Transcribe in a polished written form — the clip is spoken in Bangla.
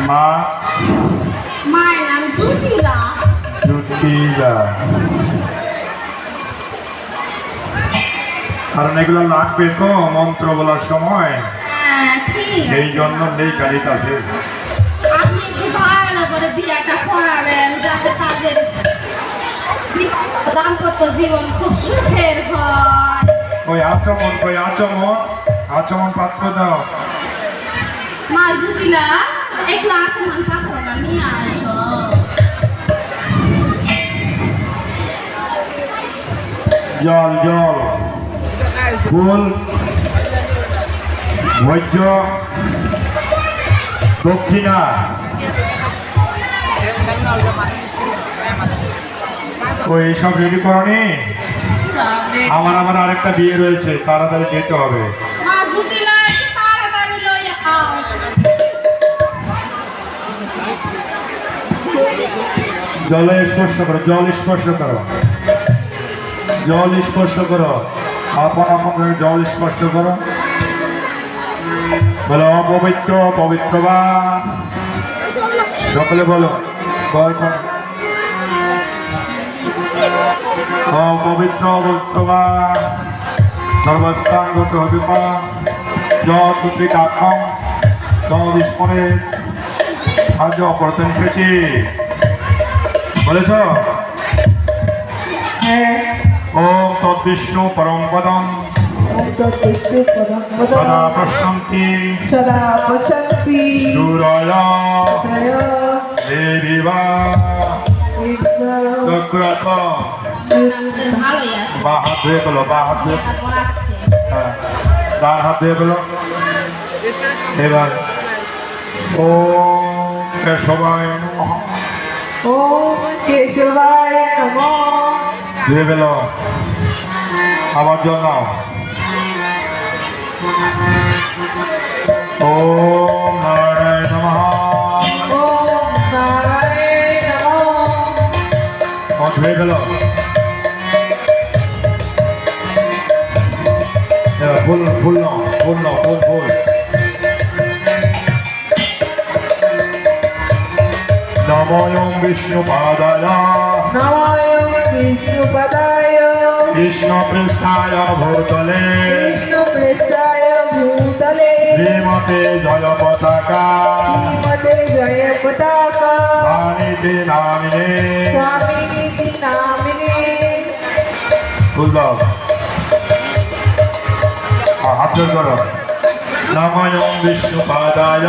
মা মায়ের নাম জুটিলা। জুটিলা। কারণ এগুলো লাগবে তো মন্ত্র বলার সময়, হ্যাঁ ঠিক আছে। সেই জন্য নেই কালিতাছে। আপনি একটু ভালো করে বিয়াটা করাবেন যাতে তাদের দাম্পত্য জীবন খুব সুখের হয়। ওই আচমন পাত্র দাও। মা জুটিলা একটু আচমন পাত্রটা নিয়ে আসো। জল জল ফুল ভৈর্য দক্ষিণা। ওই সব রেডি করনি? সব ready। আমার আরেকটা বিয়ে রয়েছে, তাড়াতাড়ি যেতে হবে। মা জুটিলা একটু তাড়াতাড়ি লইয়া আও। জলে স্পর্শ করো, জল স্পর্শ করো, জল স্পর্শ করো, আপন জল স্পর্শ করো। বলো অপবিত্র পবিত্রবান। সকলে বলো অপবিত্র পবিত্রবান সর্বস্থাঙ্গত হবিপান যত্রিকাক্ষম তদিস্মরে সাহায্য অপরতে এসেছি। বলেছ? ওম তদ্বিষ্ণু পরম পদম সদা পশ্যন্তি সুরয় দেবিবা চক্রাত। আমাদের ভালোই আছে। বা হাত ধুয়ে গেলো, বা হাত ধুয়ে, বিয়েটা করাচ্ছে। হ্যাঁ তার হাত ধুয়ে গেলো। এবার ও কেশবায় নমঃ। ওম কেশবায় নমঃ। ধুয়ে গেল। আমার জন্য ওম নারায়ণ নমঃ। ওম নারায়ণ নমঃ। আমার ধুয়ে গেল। এবার ফুল নাও, ফুল নমঃ বিষ্ণু পাদায় নমঃ বিষ্ণুপদায় কৃষ্ণ পৃষ্ঠায় ভূতলে কৃষ্ণপৃষ্ঠায় ভূতলে শ্রীমতে জয় পতাকা শ্রীমতে জয় পতাকা স্বামীতি নামিনে। স্বামিনীতি নামিনে। ফুল দাও, হাত জোড় করো। নমঃ বিষ্ণু পাদায়।